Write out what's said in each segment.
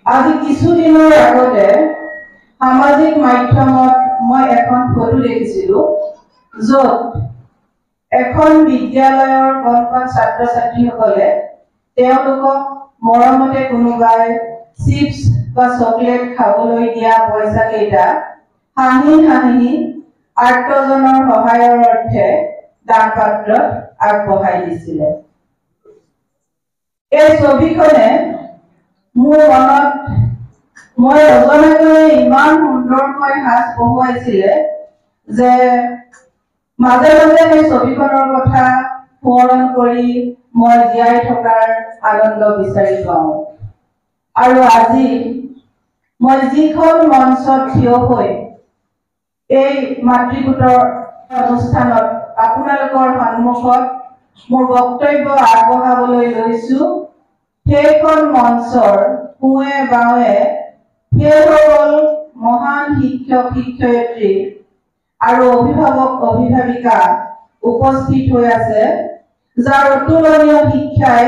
আজি কিছুদিনৰ আগতে সামাজিক মাধ্যমত মই এখন ফটো দেখিছিলোঁ য'ত এখন বিদ্যালয়ৰ কণ ছাত্ৰ ছাত্ৰীসকলে তেওঁলোকক মৰমতে কোনোবাই চিপছ বা চকলেট খাবলৈ দিয়া পইচা কেইটা হাঁহি হাঁহি আৰ্তজনৰ সহায়ৰ অৰ্থে দান পাত্ৰত আগবঢ়াই দিছিলে। এই ছবিখনে মোৰ মনত মই নজনাকৈ ইমান সুন্দৰকৈ সাজ বহুৱাইছিলে যে মাজে মাজে সেই ছবিখনৰ কথা স্মৰণ কৰি মই জীয়াই থকাৰ আনন্দ বিচাৰি পাওঁ। আৰু আজি মই যিখন মঞ্চত থিয় হৈ এই মাতৃগোটৰ অনুষ্ঠানত আপোনালোকৰ সন্মুখত মোৰ বক্তব্য আগবঢ়াবলৈ লৈছো, সেইখন মঞ্চৰ সোঁৱে বাৱে সেইসকল মহান শিক্ষক শিক্ষয়িত্ৰী আৰু অভিভাৱক অভিভাৱিকা উপস্থিত হৈ আছে, যাৰ অতুলনীয় শিক্ষাই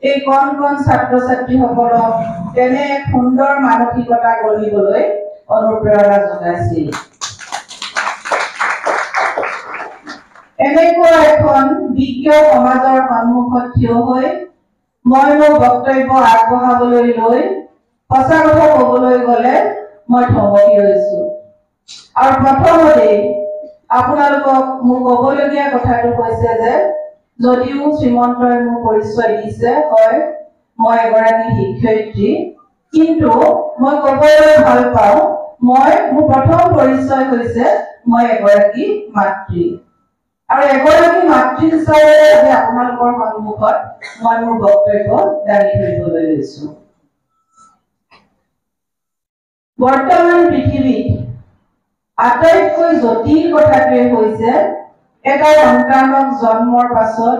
এই কণ কণ ছাত্ৰ ছাত্ৰীসকলক তেনে এক সুন্দৰ মানসিকতা গঢ়িবলৈ অনুপ্ৰেৰণা যোগাইছিল। এনেকুৱা এখন বিজ্ঞ সমাজৰ সন্মুখত থিয় হৈ মই মোৰ বক্তব্য আগবঢ়াবলৈ লৈ সঁচা কথা ক'বলৈ গ'লে মই থমকি ৰৈছো। আৰু প্ৰথমতেই আপোনালোকক মোৰ ক'বলগীয়া কথাটো হৈছে যে যদিও শ্ৰীমন্তই মোক পৰিচয় দিছে, হয় মই এগৰাকী শিক্ষয়িত্ৰী, কিন্তু মই ক'বলৈ ভাল পাওঁ মোৰ প্ৰথম পৰিচয় হৈছে মই এগৰাকী মাতৃ। আৰু এগৰাকী মাতৃ হিচাপে আজি আপোনালোকৰ সন্মুখত মই মোৰ বক্তব্য দাঙি ধৰিবলৈ লৈছো। বৰ্তমান পৃথিৱীত আটাইতকৈ জটিল কথাটোৱে হৈছে এটা সন্তানক জন্মৰ পাছত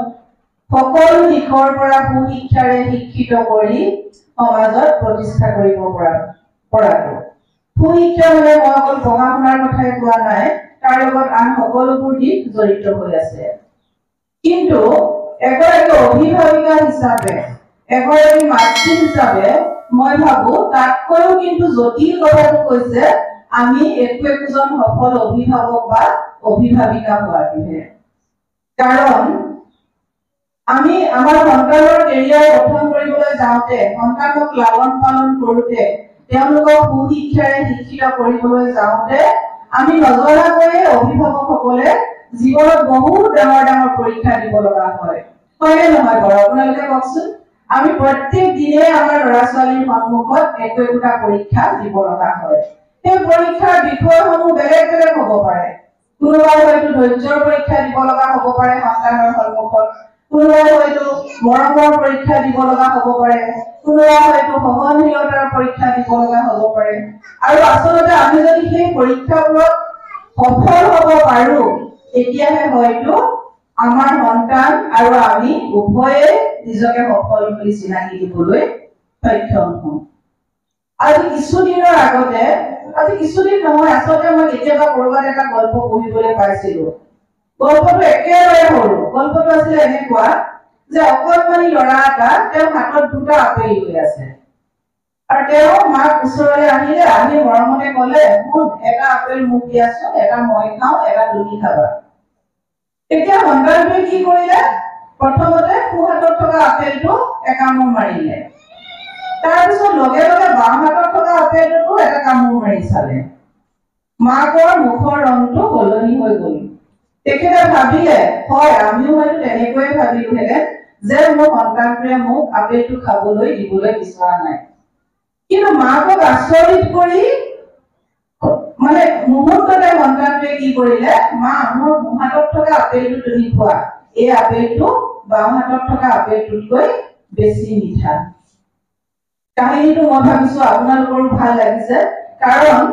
সকলো দিশৰ পৰা সুশিক্ষাৰে শিক্ষিত কৰি সমাজত প্ৰতিষ্ঠা কৰিব পৰাটো। সুশিক্ষা হ'লে মই অকল পঢ়া শুনাৰ কথাই কোৱা নাই, তাৰ লগত আন সকলোবোৰ দিশ জড়িত হৈ আছে। কিন্তু এগৰাকী অভিভাৱিকা হিচাপে, এগৰাকী মাতৃ হিচাপে মই ভাবো তাতকৈও কিন্তু জটিল কথাটো কৈছে আমি একোজন সফল অভিভাৱক বা অভিভাৱিকা হোৱাটোহে। কাৰণ আমি আমাৰ সন্তানৰ কেৰিয়াৰ গঠন কৰিবলৈ যাওঁতে, সন্তানক লালন পালন কৰোঁতে, তেওঁলোকক সুশিক্ষাৰে শিক্ষিত কৰিবলৈ যাওঁতে আমি নজনাকৈয়ে অভিভাৱকসকলে জীৱনত বহুত ডাঙৰ ডাঙৰ পৰীক্ষা দিব লগা হয়। হয়নে নহয় বাৰু? আপোনালোকে কওকচোন। আমি প্ৰত্যেক দিনে আমাৰ ল'ৰা ছোৱালীৰ সন্মুখত একোটা পৰীক্ষা দিব লগা হয়। সেই পৰীক্ষাৰ বিষয়সমূহ বেলেগ বেলেগ হ'ব পাৰে। কোনোবাই হয়তো ধৈৰ্যৰ পৰীক্ষা দিব লগা হ'ব পাৰে সন্তানৰ সন্মুখত, কোনোবাই হয়তো মৰমৰ পৰীক্ষা দিব লগা হ'ব পাৰে, কোনোবাই হয়তো সহনশীলতাৰ পৰীক্ষা দিব লগা হ'ব পাৰে। আৰু আচলতে আমি যদি সেই পৰীক্ষাবোৰত সফল হ'ব পাৰো, তেতিয়াহে হয়তো আমাৰ সন্তান আৰু আমি উভয়ে নিজকে সফল বুলি চিনাকি দিবলৈ সক্ষম হওঁ। আজি কিছুদিনৰ আগতে, আজি কিছুদিন নহয়, আচলতে মই কেতিয়াবা ক'ৰবাত এটা গল্প পঢ়িবলৈ পাইছিলো। গল্পটো একেবাৰে সৰু। গল্পটো আছিলে এনেকুৱা যে অকণমানি ল'ৰা এটা তেওঁ হাতত দুটা আপেল লৈ আছে। আৰু তেওঁ মাক ওচৰলৈ আহিলে, আহি মৰমতে ক'লে, মোক এটা আপেল মোক দিয়াচোন, এটা মই খাওঁ, এটা তুমি খাবা। তেতিয়া সন্তানটোৱে কি কৰিলে? প্ৰথমতে সোঁ হাতত থকা আপেলটো একামোৰ মাৰিলে। তাৰপিছত লগে লগে বাওঁ হাতত থকা আপেলটো এটা কামোৰ মাৰি চালে। মাকৰ মুখৰ ৰংটো সলনি হৈ গ'ল। তেখেতে ভাবিলে, হয় আমিও হয়তো তেনেকৈয়ে ভাবিলোহেঁতেন যে মোৰ সন্তানটোৱে মোক আপেলটো খাবলৈ দিবলৈ বিচৰা নাই। কিন্তু মাকক আচৰিত কৰি মানে মুহূৰ্ততে সন্তানটোৱে কি কৰিলে, মা মোৰ সোঁ হাতত থকা আপেলটো তুমি খোৱা, এই আপেলটো বাওঁ হাতত থকা আপেলটোতকৈ বেছি মিঠা। কাহিনীটো মই ভাবিছো আপোনালোকৰো ভাল লাগিছে, কাৰণ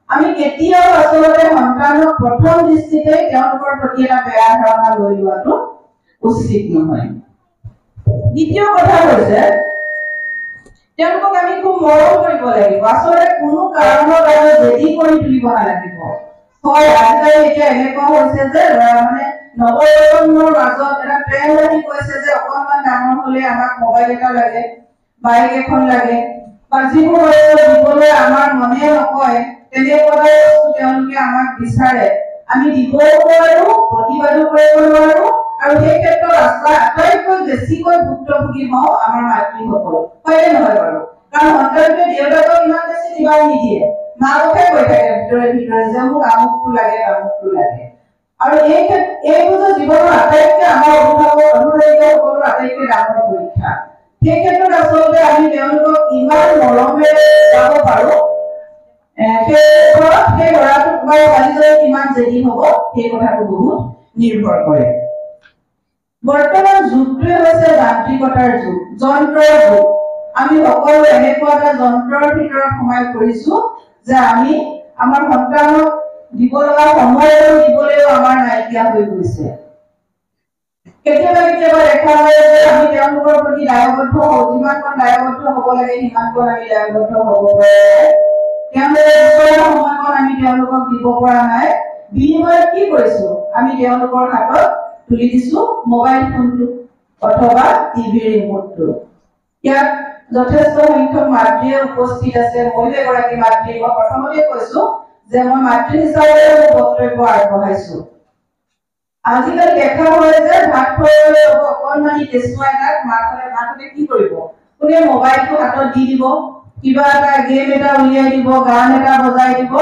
আমি কেতিয়াও আচলতে সন্তানক প্ৰথম দৃষ্টিতে তেওঁলোকৰ প্ৰতি এটা বেয়া ধাৰণা লৈ লোৱাটো উচিত নহয়। দ্বিতীয় কথা হৈছে তেওঁলোকক আমি খুব মৰম কৰিব লাগিব। আচলতে কোনো কাৰণৰ কাৰণে জেদি কৰি তুলিব নালাগিব। হয়, আজিকালি এতিয়া এনেকুৱা হৈছে যে মানে নৱপ্ৰজন্মৰ মাজত এটা ট্ৰেণ্ড আহি গৈছে যে অকণমান ডাঙৰ হ'লে আমাক মোবাইল এটা লাগে, বাইক এখন লাগে, বা যিবোৰ বস্তু দিবলৈ আমাৰ মনে নকয় তেনেকুৱা বস্তু তেওঁলোকে আমাক বিচাৰে আমি দিবও নোৱাৰো প্ৰতিবাদো কৰিব নোৱাৰো আৰু সেই ক্ষেত্ৰত আটাইতকৈ বেছিকৈ ভুক্তভোগী হওঁ আমাৰ মাতৃসকল হয়নে নহয় বাৰু কাৰণ সন্তানটোৱে দেউতাকক ইমান বেছি দিবাও নিদিয়ে মাককে কৈ থাকে ভিতৰে ভিতৰে যে মোক আমুকটো লাগে আৰু এইবোৰ যে জীৱনৰ আটাইতকৈ আমাৰ অভিভাৱকসকলৰ আটাইতকৈ ডাঙৰ পৰীক্ষা সেই ক্ষেত্ৰত আচলতে আমি তেওঁলোকক ইমান মৰমেৰে যাব পাৰো সেই ল'ৰাটোক বা ছোৱালীজনী কিমান জেদি হ'ব সেই কথাটো বহুত নিৰ্ভৰ কৰে বৰ্তমান যুগটোৱে হৈছে যান্ত্ৰিকতাৰ যুগ যন্ত্ৰৰ যুগ আমি সকলো এনেকুৱা এটা যন্ত্ৰৰ ভিতৰত সোমাই পৰিছো যে আমি আমাৰ সন্তানক দিব লগা সময়টো দিবলৈও আমাৰ নাইকিয়া হৈ গৈছে কেতিয়াবা দেখা যায় যে আমি তেওঁলোকৰ প্ৰতি দায়বদ্ধ হওঁ যিমানকণ দায়বদ্ধ হ'ব লাগে সিমানকণ আমি দায়বদ্ধ হ'ব পৰা নাই তেওঁলোকে বিচৰা সময়কণ আমি তেওঁলোকক দিব পৰা নাই বিনিময়ত কি কৰিছো আমি তেওঁলোকৰ হাতত তুলি দিছো মোবাইল ফোনটো অথবা টিভি ৰিমোটটো ইয়াত যথেষ্ট সংখ্যক মাতৃয়ে উপস্থিত আছে মইও এগৰাকী মাতৃ মই প্ৰথমতে কৈছো যে মই মাতৃ হিচাপে মোৰ বক্তব্য আগবঢ়াইছো আজিকালি দেখা হয় যে ভাত খোৱাবলৈ অকণমানি কেঁচুৱা এটাক মাকহঁতে কি কৰিব কোনে মোবাইলটো হাতত দি দিব কিবা এটা গেম এটা উলিয়াই দিব গান এটা বজাই দিব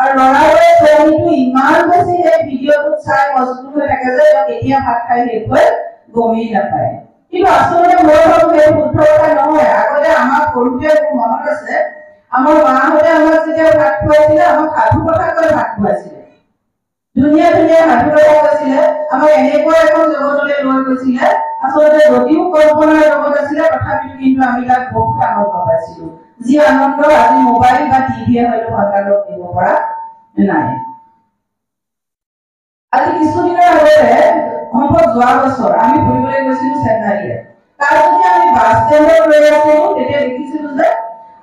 আৰু ল'ৰাটোৱে ছোৱালীটো ইমান বেছি সেই ভিডিঅ'টো চাই মজগুল হৈ থাকে যে কেতিয়া ভাত খাই শেষ হৈ গমেই নাপায় কিন্তু আচলতে মই ভাবো সেই শুদ্ধ কথা নহয় আগতে আমাক সৰুতে মোৰ মনত আছে আমাৰ মাহঁতে আমাক যেতিয়া ভাত খুৱাইছিলে আমাক সাধু কথা কৈ ভাত খুৱাইছিলে ধুনীয়া ধুনীয়া সাধু কথা কৈছিলে আমাক এনেকুৱা এখন জগতলৈ লৈ গৈছিলে আচলতে যদিও কল্পনাৰ জগত আছিলে তথাপিও কিন্তু আমি তাত বহুত আনন্দ পাইছিলো যি আনন্দ আজি মোবাইল বা টিভিয়ে হয়তো সন্তানক দিব পৰা নাই আজি কিছুদিনৰ আগতে সম্ভৱ যোৱা বছৰ আমি ফুৰিবলৈ গৈছিলো চেন্নাইলৈ তাত যদি আমি বাছ ষ্টেণ্ডত ৰৈ আছিলো তেতিয়া দেখিছিলো যে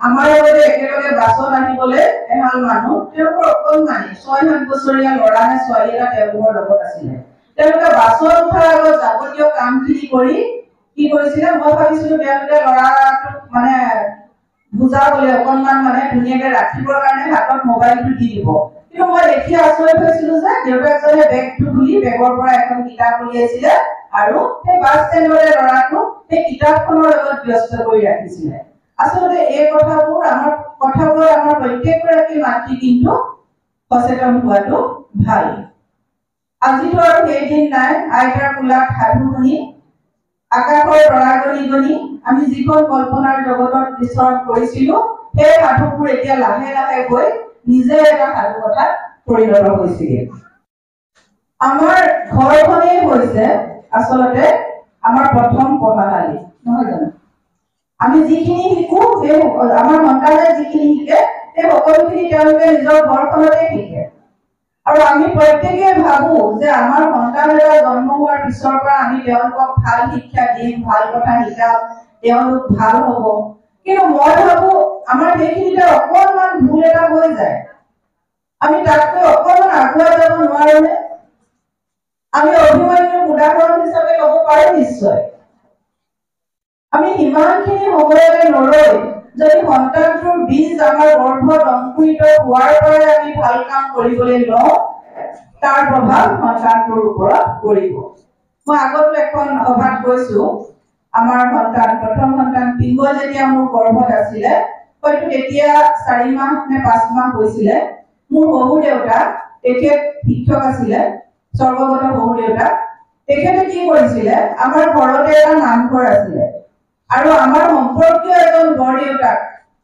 আমাৰ লগতে একেলগে বাছত আহিবলৈ এহাল মানুহ তেওঁলোকৰ অকণমানি 6-7 বছৰীয়া ল'ৰা নে ছোৱালী এটা তেওঁলোকৰ লগত আছিলে তেওঁলোকে বাছত উঠাৰ আগত যাৱতীয় কামখিনি কৰি কি কৰিছিলে মই ভাবিছিলো তেওঁলোকে ল'ৰাটোক মানে বুজাবলৈ অকণমান মানে ধুনীয়াকৈ ৰাখিবৰ কাৰণে হাতত মোবাইলটো দি দিব কিন্তু মই দেখি আচৰিত হৈছিলো যে দেউতাকজনে বেগটো খুলি বেগৰ পৰা এখন কিতাপ উলিয়াইছিলে আৰু সেই বাছ ষ্টেণ্ডৰে ল'ৰাটোক সেই কিতাপখনৰ লগত ব্যস্ত কৰি ৰাখিছিলে আচলতে এই কথাবোৰ আমাৰ প্ৰত্যেকগৰাকী মাতৃ কিন্তু সচেতন হোৱাটো ভাল আজিতো আৰু সেইদিন নাই আইতাৰ কোলাত সাধু শুনি আকাশৰ তৰা গণি আমি যিখন কল্পনাৰ জগতত বিচৰণ কৰিছিলো সেই সাধুবোৰ এতিয়া লাহে লাহে গৈ নিজে এটা সাধু কথাত পৰিণত হৈছিলে আমাৰ ঘৰখনেই হৈছে আচলতে আমাৰ প্ৰথম পঢ়াশালী নহয় জানো আমি যিখিনি শিকো সেই আমাৰ সন্তানে যিখিনি শিকে সেই সকলোখিনি তেওঁলোকে নিজৰ ঘৰখনতে শিকে আৰু আমি প্ৰত্যেকে ভাবো যে আমাৰ সন্তান এটা জন্ম হোৱাৰ পিছৰ পৰা আমি তেওঁলোকক ভাল শিক্ষা দিম ভাল কথা শিকাম তেওঁলোক ভাল হ'ব কিন্তু মই ভাবো আমাৰ সেইখিনিতে অকণমান ভুল এটা হৈ যায় আমি তাতকৈ অকণমান আগুৱাই যাব নোৱাৰোনে আমি অভিমান্যুক উদাহৰণ হিচাপে ল'ব পাৰো নিশ্চয় আমি ইমানখিনি সময়লৈ নৰৈ যদি সন্তানটোৰ বীজ আমাৰ গৰ্ভত অংকুৰিত হোৱাৰ পৰাই আমি ভাল কাম কৰিবলৈ লওঁ তাৰ প্ৰভাৱ সন্তানটোৰ ওপৰত পৰিব মই আগতো এখন সভাত কৈছো আমাৰ প্ৰথম সন্তান পিংগ যেতিয়া মোৰ গৰ্ভত আছিলে হয়তো তেতিয়া 4 মাহ নে 5 মাহ হৈছিলে মোৰ শহু দেউতা তেখেত শিক্ষক আছিলে স্বৰ্গগত শহু দেউতা তেখেতে কি কৰিছিলে আমাৰ ঘৰতে এটা নামঘৰ আছিলে আৰু আমাৰ সম্পৰ্কীয় এজন বৰ দেউতাক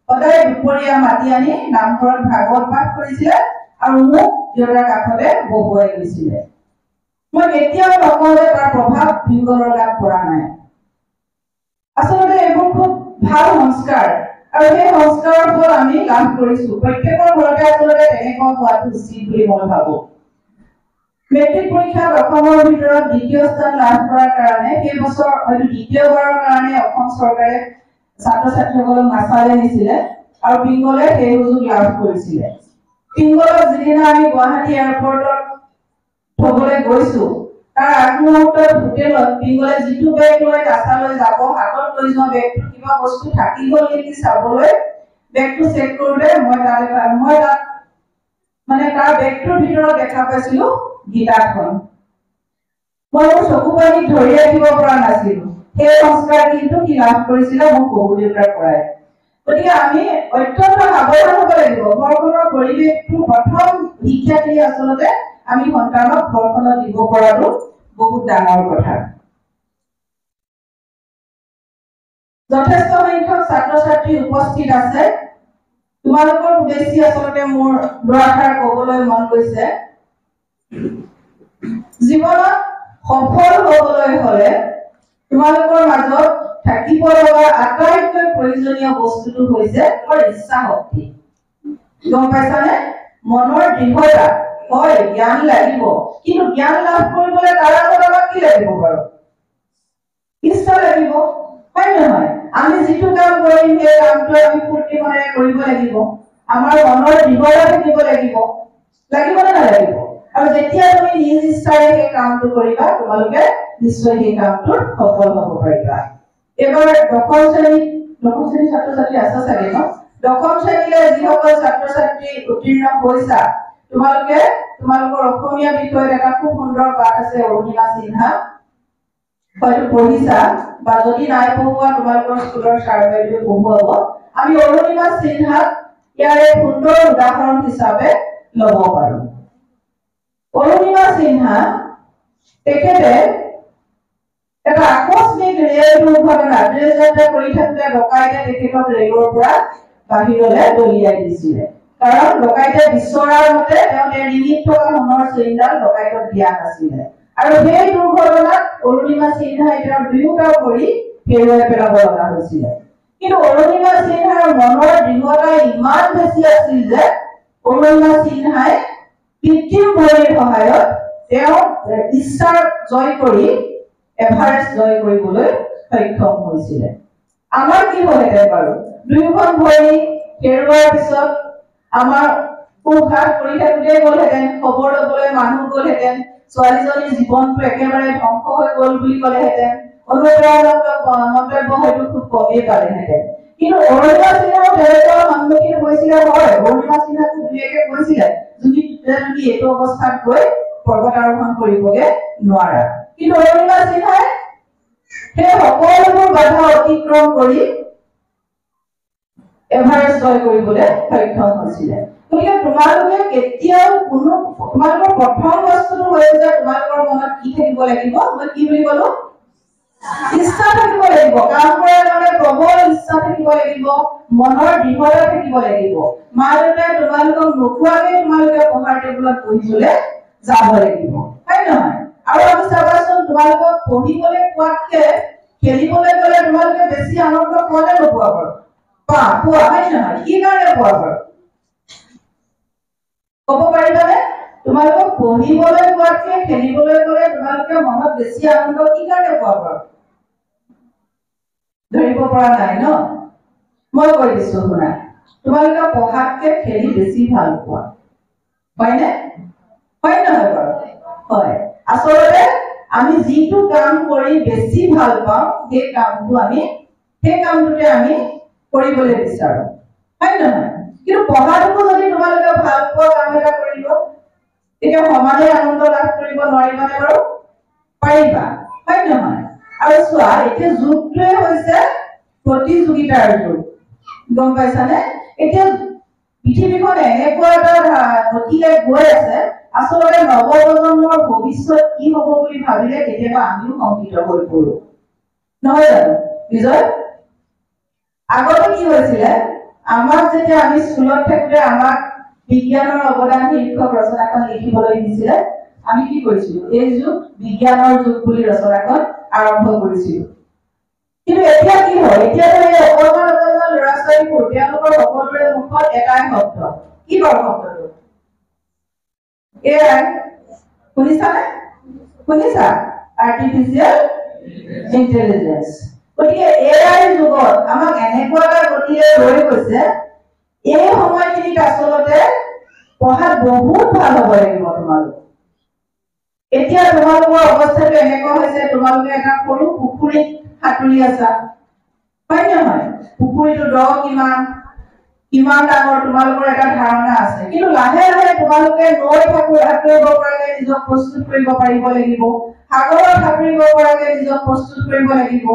সদায় দুপৰীয়া মাতি আনি নামঘৰত ভাগৱত পাঠ কৰিছিলে আৰু মোক দেউতাৰ কাষতে বহুৱাই গৈছিলে মই কেতিয়াও নকওঁ যে তাৰ প্ৰভাৱ পিংগলৰ গাত পৰা নাই আচলতে এইবোৰ খুব ভাল সংস্কাৰ আৰু সেই সংস্কাৰৰ ফল আমি লাভ কৰিছো প্ৰত্যেকৰ ঘৰতে আচলতে তেনেকুৱা হোৱাটো উচিত বুলি মই ভাবো মেট্ৰিক পৰীক্ষাত অসমৰ ভিতৰত দ্বিতীয় স্থান লাভ কৰাৰ কাৰণে সেই বছৰ হয়তো দ্বিতীয়বাৰৰ কাৰণে অসম চৰকাৰে ছাত্ৰ ছাত্ৰীসকলক নাচালে নিছিলে আৰু পিংগলে সেই সুযোগ লাভ কৰিছিলে পিংগলক যিদিনা আমি গুৱাহাটী এয়াৰপৰ্টত থবলৈ গৈছো তাৰ আগমুহূৰ্তত হোটেলত পিংগলে যিটো বেগ লৈ নাচালৈ যাব হাতত লৈ যোৱা বেগটোত কিবা বস্তু থাকি গ'ল নেকি চাবলৈ বেগটো চেক কৰোঁতে মই তাত মানে তাৰ বেগটোৰ ভিতৰত দেখা পাইছিলো গীতাখন। মই মোৰ চকু পানী ধৰি ৰাখিব পৰা নাছিলো। সেই সংস্কাৰ কিন্তু কি লাভ কৰিছিলে মোৰ শহুৰ দেউতাৰ পৰাই। গতিকে আমি অত্যন্ত সাৱধান হ'ব লাগিব। ঘৰখনৰ পৰিৱেশটো প্ৰথম শিক্ষাখিনি আচলতে আমি সন্তানক ঘৰখনত দিব পৰাটো বহুত ডাঙৰ কথা। যথেষ্ট সংখ্যক ছাত্ৰ ছাত্ৰী উপস্থিত আছে। তোমালোকৰ উদ্দেশ্যে আচলতে মোৰ দুআষাৰ ক'বলৈ মন গৈছে। জীৱনত সফল হ'বলৈ হ'লে তোমালোকৰ মাজত থাকিব লগা আটাইতকৈ প্ৰয়োজনীয় বস্তুটো হৈছে তোমাৰ ইচ্ছা শক্তি। গম পাইছানে? মনৰ দৃঢ়তা। হয়, জ্ঞান লাগিব, কিন্তু জ্ঞান লাভ কৰিবলৈ তাৰ আগত আমাক কি লাগিব বাৰু? ইচ্ছা লাগিব, হয় নহয়? আমি যিটো কাম কৰিম সেই কামটো আমি ফূৰ্তি মনেৰে কৰিব লাগিব। আমাৰ মনৰ দৃঢ়তা থাকিব লাগিব। লাগিব নে নালাগিব? আৰু যেতিয়া তুমি নিজ ইচ্ছাৰে সেই কামটো কৰিবা, তোমালোকে নিশ্চয় সেই কামটোত সফল হ'ব পাৰিবা। এবাৰ দশম শ্ৰেণীৰ ছাত্ৰ ছাত্ৰী আছে চাগে ন? দশম শ্ৰেণীলৈ যিসকল ছাত্ৰ ছাত্ৰী উত্তীৰ্ণ হৈছা, তোমালোকে তোমালোকৰ অসমীয়া বিষয়ত এটা খুব সুন্দৰ পাঠ আছে, অৰুণিমা সিনহা। হয়তো পঢ়িছা, বা যদি নাই পঢ়োৱা তোমালোকৰ স্কুলৰ ছাৰ বাইদেৱে পঢ়ুৱাব। আমি অৰুণিমা সিনহাক ইয়াৰ এক সুন্দৰ উদাহৰণ হিচাপে ল'ব পাৰো। অৰুণিমা সিনহা তেখেতে এটা আকস্মিক ৰেল দুৰ্ঘটনা যাত্ৰা কৰি থাকোঁতে ডকাইতে তেখেতক ৰেলৰ পৰা বাহিৰলৈ দলিয়াই দিছিলে। কাৰণ ডকাইতে বিচৰাৰ মতে তেওঁ ৰিঙিত থকা সোণৰ চেইনডাল ডকাইতক দিয়া নাছিলে। আৰু সেই দুৰ্ঘটনাত অৰুণিমা সিনহাই তেওঁৰ দুয়োটা ভৰি হেৰুৱাই পেলাব লগা হৈছিলে। কিন্তু অৰুণিমা সিনহাৰ মনৰ দৃঢ়তা ইমান বেছি আছিল যে অৰুণিমা সিনহাই কৃত্ৰিম ভৰিৰ সহায়ত তেওঁ ইচ্ছাৰ জয় কৰি এভাৰেষ্ট জয় কৰিবলৈ সক্ষম হৈছিলে। আমাৰ কি হ'লহেঁতেন বাৰু? দুয়োখন ভৰি হেৰুৱাৰ পিছত আমাৰ উশাহ কৰি থাকোঁতে গ'লহেঁতেন, খবৰ ল'বলৈ মানুহ গ'লহেঁতেন, ছোৱালীজনীৰ জীৱনটো একেবাৰে ধ্বংস হৈ গ'ল বুলি ক'লেহেঁতেন, অনুপ্ৰেৰণামূলক মন্তব্য হয়তো খুব কমেই পালেহেঁতেন। কিন্তু অৰুণিমা সিনহাও তেনেকুৱা সন্মুখীন হৈছিলে। হয়, অৰুণিমা সিনহাকো দুয়েকে কৈছিলে তুমি এইটো অৱস্থাত গৈ পৰ্বত আৰোহণ কৰিবগে নোৱাৰা। কিন্তু অৰুণিমা সিনহাই সেই সকলোবোৰ বাধা অতিক্ৰম কৰি এভাৰেষ্ট জয় কৰিবলৈ সক্ষম হৈছিলে। গতিকে তোমালোকে কেতিয়াও তোমালোকৰ প্ৰথম বস্তুটো হৈছে যে তোমালোকৰ মনত কি থাকিব লাগিব? মই কি বুলি ক'লো? ইচ্ছা থাকিব লাগিব। কাম কৰাৰ বাবে প্ৰবল ইচ্ছা থাকিব লাগিব, মনৰ দৃঢ়তা থাকিব লাগিব। মা দেউতাই তোমালোকক নোখোৱাকে তোমালোকে পঢ়াৰ টেবুলত বহিবলৈ যাব লাগিব, হয় নহয়? আৰু আমি চাবাচোন, তোমালোকক পঢ়িবলৈ কোৱাতকে খেলিবলৈ গ'লে তোমালোকে বেছি আনন্দ পোৱা নে নোপোৱা বাৰু? পোৱা, হয় নহয়? কি কাৰণে পোৱা বাৰু? ক'ব পাৰিবানে? তোমালোকক পঢ়িবলৈ কোৱাতকে খেলিবলৈ গ'লে তোমালোকে মনত বেছি আনন্দ কি কাৰণে পোৱা বাৰু? ধৰিব পৰা নাই ন? মই কৈ দিছো শুনা। তোমালোকে পঢ়াতকে খেলি বেছি ভাল পোৱা, হয়নে? হয় নহয় বাৰু? হয়। আচলতে আমি যিটো কাম কৰি বেছি ভাল পাওঁ সেই কামটোতে আমি কৰিবলৈ বিচাৰো, হয় নহয়? কিন্তু পঢ়াটোকো যদি তোমালোকে ভাল পোৱা কাম এটা কৰিব, তেতিয়া সমানে আনন্দ লাভ কৰিব নোৱাৰিবানে বাৰু? পাৰিবা, হয় নহয়? আৰু চোৱা, এতিয়া যুগটোৱে হৈছে প্ৰতিযোগিতাৰ যুগ। গম পাইছানে? এতিয়া পৃথিৱীখন এনেকুৱা এটা গতিৰে গৈ আছে, আচলতে নৱপ্ৰজন্মৰ ভৱিষ্যত কি হ'ব বুলি ভাবিলে কেতিয়াবা আমিও শংকিত হৈ পৰো, নহয় জানো? বিজয়, আগতে কি হৈছিলে, আমাক যেতিয়া আমি স্কুলত থাকোঁতে আমাক বিজ্ঞানৰ অৱদান শীৰ্ষক ৰচনাখন লিখিবলৈ দিছিলে, আমি কি কৰিছিলো? এই যুগ বিজ্ঞানৰ যুগ বুলি ৰচনাখন আৰম্ভ কৰিছিলো। কিন্তু এতিয়া কি হয়? এতিয়া এই অকণমান ল'ৰা ছোৱালীবোৰ তেওঁলোকৰ সকলোৰে মুখত এটাই শব্দ। কি বাৰু শব্দটো? এআই। শুনিছানে? শুনিছা? Artificial intelligence. গতিকে এআই যুগত আমাক এনেকুৱা এটা গতিৰে লৈ গৈছে, এই সময়খিনিত আচলতে পঢ়াত বহুত ভাল হ'ব লাগিব তোমালোক। এতিয়া তোমালোকৰ অৱস্থাটো এনেকুৱা হৈছে, তোমালোকে এটা সৰু পুখুৰীত সাঁতুৰি আছা, হয় নহয়? পুখুৰীটো দ কিমান, কিমান ডাঙৰ তোমালোকৰ এটা ধাৰণা আছে, কিন্তু লাহে লাহে তোমালোকে নৈ সাঁতুৰিব পৰাকৈ নিজক প্ৰস্তুত কৰিব পাৰিব লাগিব, সাগৰত সাঁতুৰিব পৰাকৈ নিজক প্ৰস্তুত কৰিব লাগিব।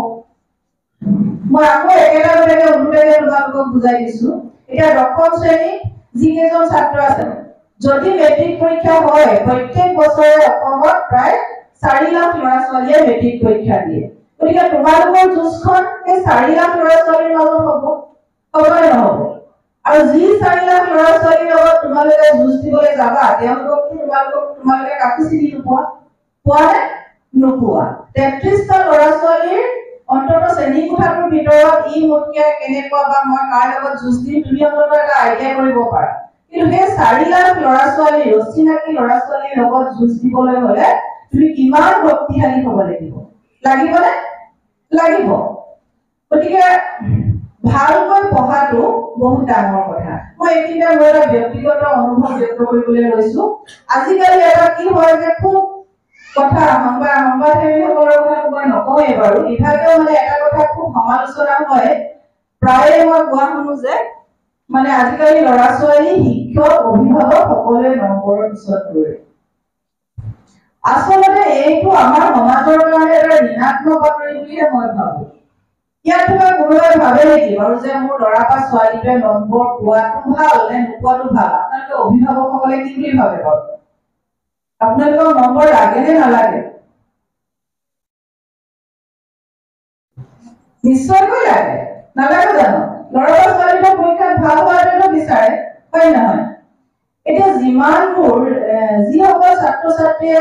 মই আকৌ একেটা কথাকে অনুৰোধেৰে তোমালোকক বুজাই দিছো। এতিয়া 10ম শ্ৰেণীত যিকেইজন ছাত্ৰ আছে, যদি মেট্ৰিক পৰীক্ষা হয়, প্ৰত্যেক বছৰে অসমত প্ৰায় 4 লাখ ল'ৰা-ছোৱালীয়ে মেট্ৰিক পৰীক্ষা দিয়ে। গতিকে তোমালোকৰ যুঁজখন এই 4 লাখ ল'ৰা-ছোৱালীৰ মাজত হ'ব নে নহ'ব? আৰু যি 4 লাখ ল'ৰা-ছোৱালীৰ লগত তোমালোকে যুঁজ দিবলৈ যাবা, তোমালোকে কাকো চিনি নোপোৱা, পোৱা নে নোপোৱা? 33টা ল'ৰা-ছোৱালীৰ অন্তত শ্ৰেণী কোঠাটোৰ ভিতৰত ই মোতকে কেনেকুৱা বা মই কাৰ লগত যুঁজ দিম, তুমি অন্তত এটা আইডিয়া কৰিব পাৰা। কিন্তু সেই 4 লাখ ল'ৰা-ছোৱালীৰ অচিনাকি ল'ৰা-ছোৱালীৰ লগত যুঁজ দিবলৈ হ'লে তুমি কিমান শক্তিশালী হ'ব লাগিব? লাগিবনে? লাগিব। গতিকে ভালকৈ পঢ়াটো বহুত ডাঙৰ কথা। মই এইখিনিতে মোৰ এটা ব্যক্তিগত অনুভৱ ব্যক্ত কৰিবলৈ লৈছো। আজিকালি এটা কি হয় যে খুব কথা সংবাদসেৱীসকলৰ কথা মই নকওঁৱেই বাৰু, ইভাগেও মানে এটা কথা খুব সমালোচনা হয়, প্ৰায়ে মই কোৱা শুনো যে মানে আজিকালি ল'ৰা-ছোৱালী, শিক্ষক, অভিভাৱক সকলোৱে নম্বৰৰ পিছত দৌৰে। আচলতে এইটো আমাৰ সমাজৰ কাৰণে এটা ঋণাত্মক বাতৰি বুলিহে মই ভাবো। ইয়াত তোমাৰ কোনোবাই ভাবে নেকি বাৰু যে মোৰ ল'ৰা বা ছোৱালীটোৱে নম্বৰ পোৱাটো ভাল নে নোপোৱাটো ভাল? আপোনালোকে অভিভাৱকসকলে কি বুলি ভাবে বাৰু? আপোনালোকৰ নম্বৰ লাগে নে নালাগে? নিশ্চয়কৈ লাগে, নালাগে জানো? ল'ৰা বা ছোৱালীটোৰ পৰীক্ষাত ভাল হোৱাটো বিচাৰে, হয় নহয়? এতিয়া যিসকল ছাত্ৰ-ছাত্ৰীয়ে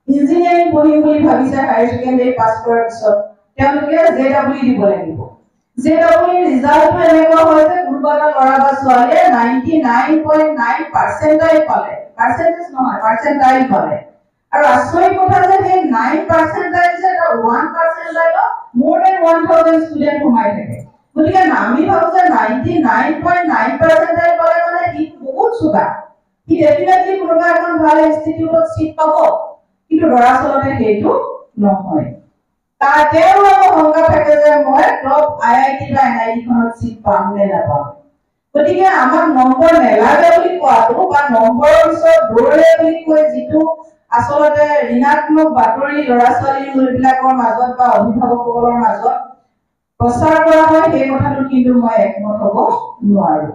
ইঞ্জিনিয়াৰিং পঢ়িম বুলি ভাবিছে হায়াৰ ছেকেণ্ডাৰী পাছ কৰাৰ পিছত, তেওঁলোকে JEE দিব লাগিব। JEE ৰিজাল্টটো এনেকুৱা হয় যে কোনোবা এটা ল'ৰা বা ছোৱালীয়ে 99.9 পাৰ্চেণ্টাইল পালে, পাৰ্চেণ্টেজ নহয়, পাৰ্চেণ্টাইল পালে। আৰু আচৰিত কথা যে সেই 9 পাৰ্চেণ্টাইল যে 1 পাৰ্চেণ্টাইলত more than 1000 ষ্টুডেণ্ট সোমাই থাকে। গতিকে আমি ভাবো যে 99.9 পাৰ্চেণ্টাইল পালে মানে ই বহুত চোকা, ই ডেফিনেটলি কোনোবা এখন ভাল ইনষ্টিটিউটত চিট পাব, কিন্তু দৰাচলতে সেইটো নহয়। তেওঁ আকৌ শংকা থাকে যে মই টপ IIT বা NIT খনত চিট পাম নে নাপাম। গতিকে আমাক নম্বৰ নেলাগে বুলি কোৱাটো বা নম্বৰৰ পিছত দৌৰে বুলি কৈ যিটো আচলতে ঋণাত্মক বাতৰি ল'ৰা-ছোৱালীবিলাকৰ মাজত বা অভিভাৱকসকলৰ মাজত প্ৰচাৰ কৰা হয়, সেই কথাটো কিন্তু মই একমত হ'ব নোৱাৰো।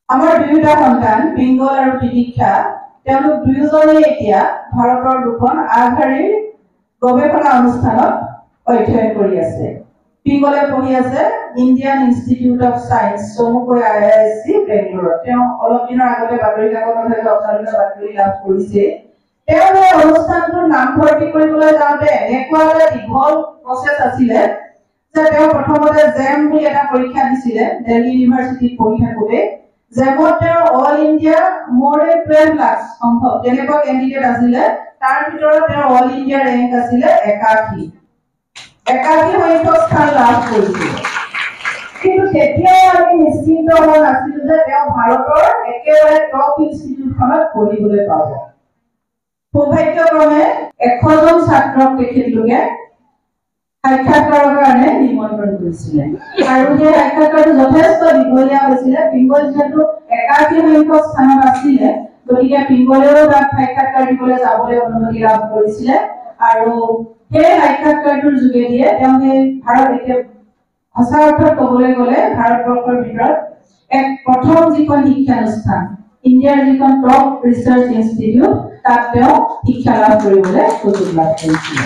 আমাৰ দুয়োটা সন্তান পিংগল আৰু তিতিক্ষা, তেওঁলোক দুয়োজনেই এতিয়া ভাৰতৰ দুখন আগশাৰীৰ গৱেষণা অনুষ্ঠানত অধ্যয়ন কৰি আছে। পিংগলে পঢ়ি আছে ইণ্ডিয়ান ইনষ্টিটিউট অফ চায়েন্স, চমুকৈ IISc বেংগলোৰত। তেওঁ অলপ দিনৰ আগতে বাতৰি কাকতত আপোনালোকে বাতৰি লাভ কৰিছে। তেওঁ এই অনুষ্ঠানটোৰ নামভৰ্তি কৰিবলৈ যাওঁতে এনেকুৱা এটা দীঘল প্ৰচেছ আছিলে যে তেওঁ প্ৰথমতে জেম বুলি এটা পৰীক্ষা দিছিলে দিল্লী ইউনিভাৰ্চিটিত পঢ়ি থাকোঁতে। জেমত তেওঁ all India more than 12 lakh সম্ভৱ তেনেকুৱা কেণ্ডিডেট আছিলে, তাৰ ভিতৰত তেওঁৰ অল ইণ্ডিয়া ৰেংক আছিলে 81 সংখ্যক স্থান লাভ কৰিছিল। কিন্তু তেতিয়াও আমি নিশ্চিন্ত হোৱা নাছিলো যে তেওঁ ভাৰতৰ একেবাৰে টপ ইনষ্টিটিউটখনত পঢ়িবলৈ পাব। সৌভাগ্যক্ৰমে 100জন ছাত্ৰক তেখেতলোকে সাক্ষাৎকাৰৰ কাৰণে নিমন্ত্ৰণ কৰিছিলে, আৰু সেই সাক্ষাৎকাৰটো যথেষ্ট দীঘলীয়া হৈছিলে। পিংগল যিহেতু 81 সংখ্যক স্থানত আছিলে, গতিকে পিংগলেও তাত সাক্ষাৎকাৰ দিবলৈ যাবলৈ অনুমতি লাভ কৰিছিলে। আৰু সেই সাক্ষাৎকাৰটোৰ যোগেদিয়ে তেওঁ সেই ভাৰত এতিয়া সঁচা অৰ্থত ক'বলৈ গ'লে ভাৰতবৰ্ষৰ ভিতৰত এক প্ৰথম যিখন শিক্ষানুষ্ঠান, ইণ্ডিয়াৰ যিখন টপ ৰিচাৰ্চ ইনষ্টিটিউট, তাত তেওঁ শিক্ষা লাভ কৰিবলৈ সুযোগ লাভ কৰিছিলে।